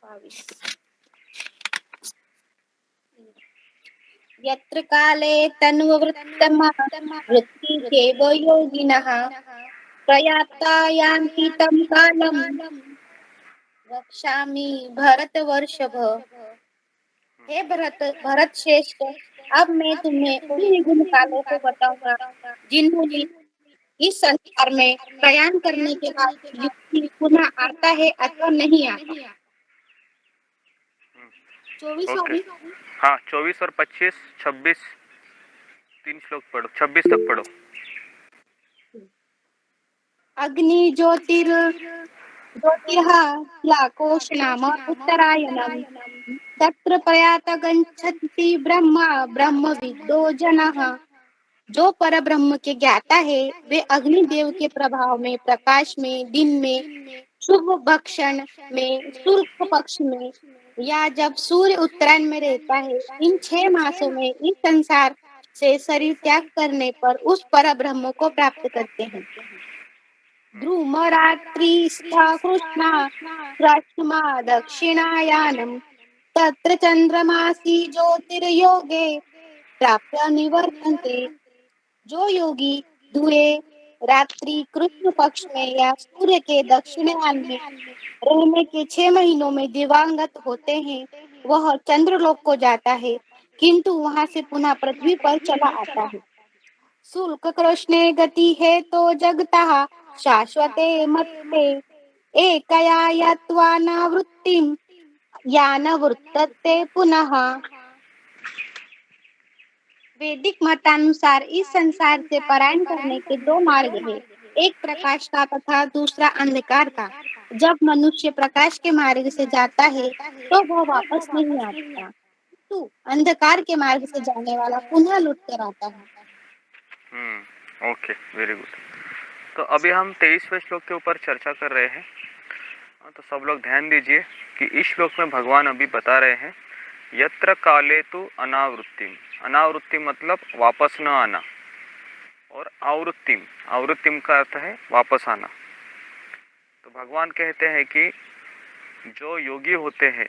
22। यत्र काले तन्ववृत्तमा वृत्तिचेव योगिनः प्रयाता यान्ति तं कालम् वक्ष्यामि भरतवर्षभ। हे भरत श्रेष्ठ, अब मैं तुम्हें उन निगुण कालों को बताऊंगा जिन्होंने इस संसार में प्रयाण करने के बाद युक्ति पुनः आता है अथवा नहीं आता। 24 ओके। हाँ, 24 और 25, 26, 3 श्लोक पढ़ो, 26 तक पढ़ो। अग्नि ज्योतिर्लाकोश नाम उत्तरायणम तत्र प्रयात गच्छन्ति ब्रह्मा ब्रह्मविदो जनः। जो पर ब्रह्म के ज्ञाता है वे अग्निदेव के प्रभाव में, प्रकाश में, दिन में, शुभ भक्षण में, शुक्ल पक्ष में या जब सूर्य उत्तरायण में रहता है, इन 6 मासों में इस संसार से शरीर त्याग करने पर उस पर ब्रह्म को प्राप्त करते हैं। ध्रुम रात्रि कृष्णा कृष्णा दक्षिणायानम तत्र चंद्रमासी ज्योतिर्योगे प्राप्य निवर्तन्ते। जो योगी धुए रात्रि कृष्ण पक्ष में या सूर्य के दक्षिणायन में रहने के 6 महीनों में दिवंगत होते हैं, वह चंद्रलोक को जाता है, किंतु वहां से पुनः पृथ्वी पर चला आता है। शुल्क कृष्णे गति है तो जगता शाश्वते मत्ते एकया यत्वा न वृत्तिम यान वृत्तते पुनः। वैदिक मतानुसार इस संसार से पलायन करने के 2 मार्ग हैं, एक प्रकाश का तथा दूसरा अंधकार का। जब मनुष्य प्रकाश के मार्ग से जाता है तो वह वापस नहीं आता, तो अंधकार के मार्ग से जाने वाला पुनः लौट कर आता है। Okay, very good. तो अभी हम 23वें श्लोक के ऊपर चर्चा कर रहे हैं। तो सब लोग ध्यान दीजिए कि इस श्लोक में भगवान अभी बता रहे हैं यत्र काले तु अनावृत्तिम। अनावृत्ति मतलब वापस न आना, और आवृत्तिम, आवृत्तिम का अर्थ है वापस आना। तो भगवान कहते हैं कि जो योगी होते हैं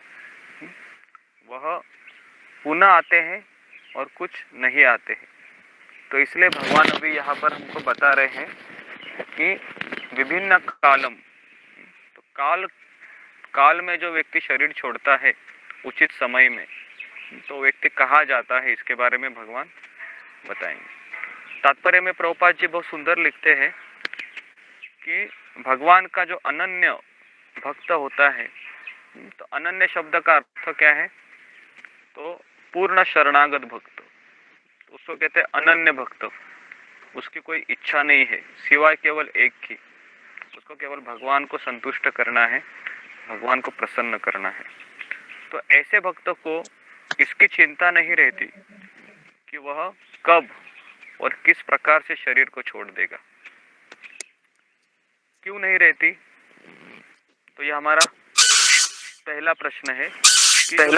वह पुनः आते हैं और कुछ नहीं आते हैं। तो इसलिए भगवान अभी यहाँ पर हमको बता रहे हैं कि विभिन्न कालम, तो काल में जो व्यक्ति शरीर छोड़ता है उचित समय में, तो व्यक्ति कहाँ जाता है, इसके बारे में भगवान बताएंगे। तात्पर्य में प्रभुपाद जी बहुत सुंदर लिखते हैं कि भगवान का जो अनन्य भक्त होता है, तो अनन्य शब्द का अर्थ क्या है, तो पूर्ण शरणागत भक्त, उसको कहते हैं अनन्य भक्त। उसकी कोई इच्छा नहीं है सिवाय केवल एक की, उसको केवल भगवान को संतुष्ट करना है, भगवान को प्रसन्न करना है। तो ऐसे भक्त को इसकी चिंता नहीं रहती कि वह कब और किस प्रकार से शरीर को छोड़ देगा। क्यों नहीं रहती? तो यह हमारा पहला प्रश्न है कि जो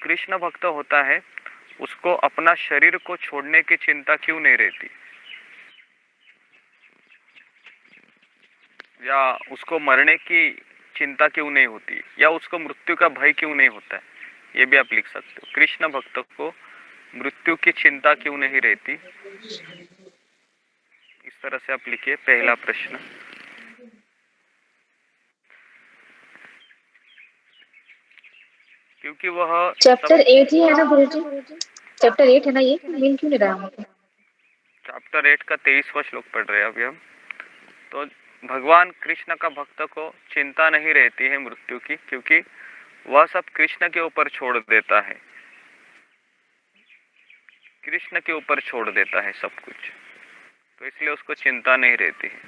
कृष्ण भक्त होता है उसको अपना शरीर को छोड़ने की चिंता क्यों नहीं रहती, या उसको मरने की चिंता क्यों नहीं होती, या उसको मृत्यु का भय क्यों नहीं होता है, ये भी आप लिख सकते हो। कृष्ण भक्त को मृत्यु की चिंता क्यों नहीं रहती, इस तरह से आप लिखिए पहला प्रश्न। क्योंकि वह चैप्टर 8 ही है ना गुरुजी, चैप्टर 8 है ना, ये मिल क्यों नहीं रहा मुझे। चैप्टर 8 का 23वां श्लोक पढ़ रहे हैं अभी हम। तो भगवान कृष्ण का भक्त को चिंता नहीं रहती है मृत्यु की, क्योंकि वह सब कृष्ण के ऊपर छोड़ देता है, कृष्ण के ऊपर छोड़ देता है सब कुछ, तो इसलिए उसको चिंता नहीं रहती है।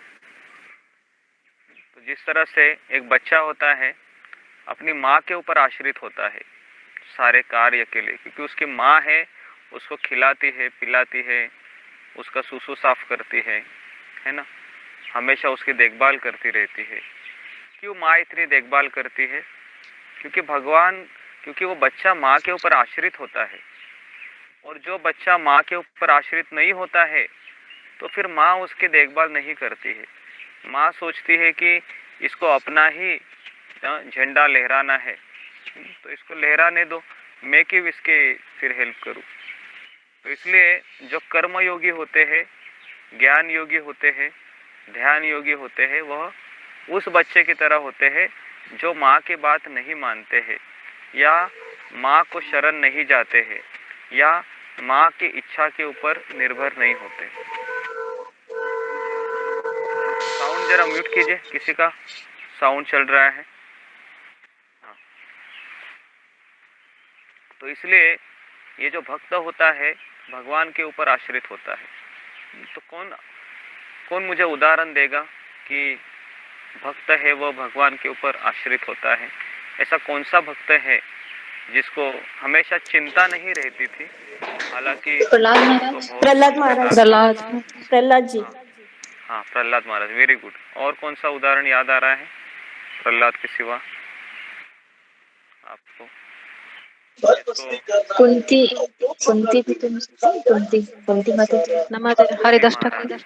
तो जिस तरह से एक बच्चा होता है अपनी माँ के ऊपर आश्रित होता है सारे कार्य के लिए, क्योंकि उसकी माँ है, उसको खिलाती है, पिलाती है, उसका सुसु साफ करती है ना, हमेशा उसकी देखभाल करती रहती है। क्यों माँ इतनी देखभाल करती है? क्योंकि वो बच्चा माँ के ऊपर आश्रित होता है, और जो बच्चा माँ के ऊपर आश्रित नहीं होता है तो फिर माँ उसकी देखभाल नहीं करती है। माँ सोचती है कि इसको अपना ही झंडा लहराना है, तो इसको लहराने दो, मैं क्यों इसके फिर हेल्प करूं। तो इसलिए जो कर्म योगी होते हैं, ज्ञान योगी होते हैं, ध्यान योगी होते हैं, वह उस बच्चे की तरह होते हैं जो माँ की बात नहीं मानते हैं, या माँ को शरण नहीं जाते हैं, या माँ की इच्छा के ऊपर निर्भर नहीं होते। साउंड जरा म्यूट कीजिए, किसी का साउंड चल रहा है। हाँ। तो इसलिए ये जो भक्त होता है भगवान के ऊपर आश्रित होता है। तो कौन कौन मुझे उदाहरण देगा कि भक्त है वो भगवान के ऊपर आश्रित होता है? ऐसा कौन सा भक्त है जिसको हमेशा चिंता नहीं रहती थी, हालांकि प्रहलाद उसको महाराज। बहुत प्रहलाद महाराज। प्रहलाद। प्रहलाद जी। हाँ, हाँ प्रहलाद महाराज, वेरी गुड। और कौन सा उदाहरण याद आ रहा है प्रहलाद के सिवा आपको? कुंती कुंती भी तो कुंती माता नमाचार्य हरिदास ठाकुर।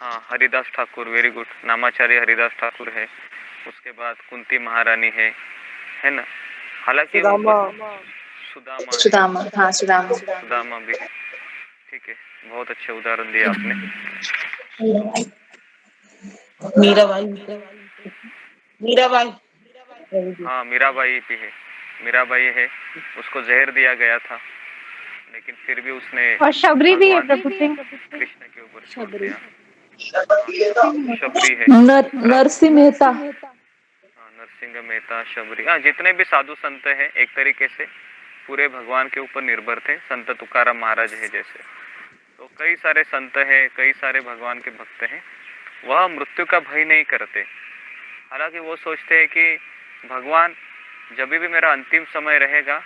हाँ हरिदास ठाकुर, वेरी गुड। नामाचार्य हरिदास ठाकुर है, उसके बाद कुंती महारानी है ना। हालांकि सुदामा है, सुदामा। हाँ सुदामा। सुदामा भी है। ठीक है, बहुत अच्छे उदाहरण दिए आपने। मीराबाई। मीराबाई। हाँ मीराबाई भी है, मीराबाई है, उसको जहर दिया गया था, लेकिन फिर भी उसने और शबरी भी है भगवान प्रभु जी। कृष्ण के ऊपर छोड़ शबरी। दिया। शबरी है, नरसिंह मेहता। हाँ नरसिंह मेहता, शबरी, हाँ जितने भी साधु संत हैं एक तरीके से पूरे भगवान के ऊपर निर्भर थे। संत तुकाराम महाराज है जैसे, तो कई सारे संत हैं, कई सारे भगवान के भक्त हैं, वह मृत्यु का भय नहीं करते। हालांकि वो सोचते हैं कि भगवान जब भी मेरा अंतिम समय रहेगा,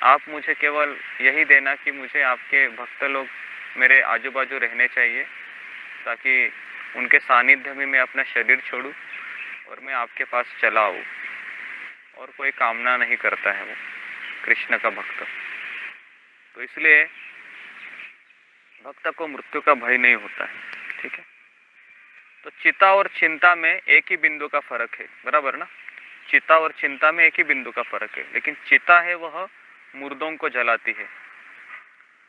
आप मुझे केवल यही देना कि मुझे आपके भक्त लोग मेरे आजू बाजू रहने चाहिए, ताकि उनके सानिध्य में मैं अपना शरीर छोड़ूं और मैं आपके पास चला आऊँ। और कोई कामना नहीं करता है वो कृष्ण का भक्त। तो इसलिए भक्त को मृत्यु का भय नहीं होता है। ठीक है, तो चिता और चिंता में एक ही बिंदु का फर्क है, बराबर ना। चिता और चिंता में एक ही बिंदु का फर्क है, लेकिन चिता है वह मुर्दों को जलाती है,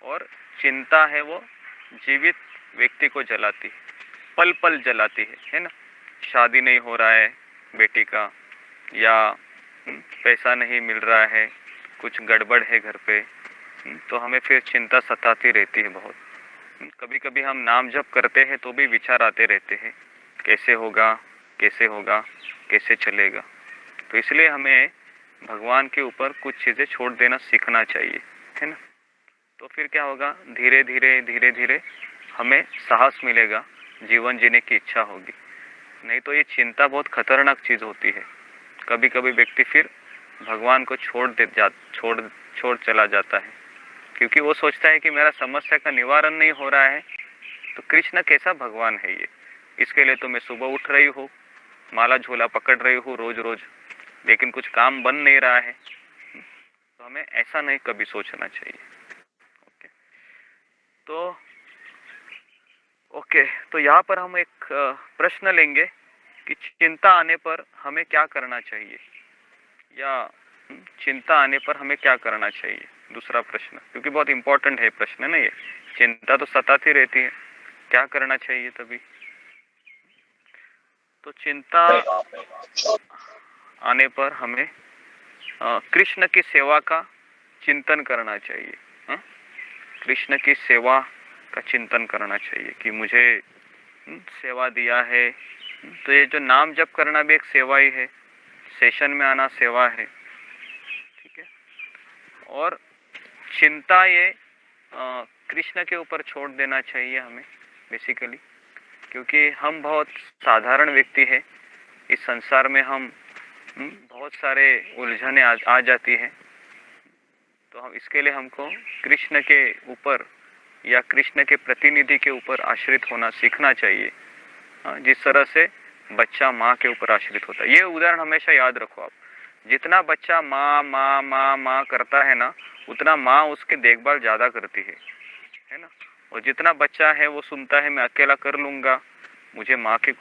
और चिंता है वो जीवित व्यक्ति को जलाती है, पल पल जलाती है ना। शादी नहीं हो रहा है बेटी का, या पैसा नहीं मिल रहा है, कुछ गड़बड़ है घर पे, तो हमें फिर चिंता सताती रहती है बहुत। कभी कभी हम नाम जप करते हैं तो भी विचार आते रहते हैं, कैसे होगा, कैसे होगा, कैसे चलेगा। तो इसलिए हमें भगवान के ऊपर कुछ चीज़ें छोड़ देना सीखना चाहिए, है ना। तो फिर क्या होगा, धीरे धीरे धीरे धीरे हमें साहस मिलेगा, जीवन जीने की इच्छा होगी। नहीं तो ये चिंता बहुत खतरनाक चीज़ होती है। कभी कभी व्यक्ति फिर भगवान को छोड़ चला जाता है, क्योंकि वो सोचता है कि मेरा समस्या का निवारण नहीं हो रहा है, तो कृष्ण कैसा भगवान है ये। इसके लिए तो मैं सुबह उठ रही हूँ, माला झोला पकड़ रही हूँ रोज रोज, लेकिन कुछ काम बन नहीं रहा है। तो हमें ऐसा नहीं कभी सोचना चाहिए। तो यहाँ पर हम एक प्रश्न लेंगे कि चिंता आने पर हमें क्या करना चाहिए, या चिंता आने पर हमें क्या करना चाहिए। दूसरा प्रश्न, क्योंकि बहुत इंपॉर्टेंट है प्रश्न ना ये। चिंता तो सताती रहती है, क्या करना चाहिए तभी। तो चिंता आने पर हमें कृष्ण की सेवा का चिंतन करना चाहिए। कृष्ण की सेवा का चिंतन करना चाहिए कि मुझे सेवा दिया है, तो ये जो नाम जप करना भी एक सेवा ही है, सेशन में आना सेवा है। ठीक है, और चिंता ये कृष्ण के ऊपर छोड़ देना चाहिए हमें बेसिकली, क्योंकि हम बहुत साधारण व्यक्ति हैं। इस संसार में हम बहुत सारे उलझने आ जाती है, तो हम इसके लिए हमको कृष्ण के ऊपर या कृष्ण के प्रतिनिधि के ऊपर आश्रित होना सीखना चाहिए। जिस तरह से बच्चा माँ के ऊपर आश्रित होता है। ये उदाहरण हमेशा याद रखो आप। जितना बच्चा माँ माँ माँ माँ करता है ना, उतना माँ उसकी देखभाल ज़्यादा करती है ना। और जितना बच्चा है वो सुनता है मैं अकेला कर लूँगा, मुझे माँ की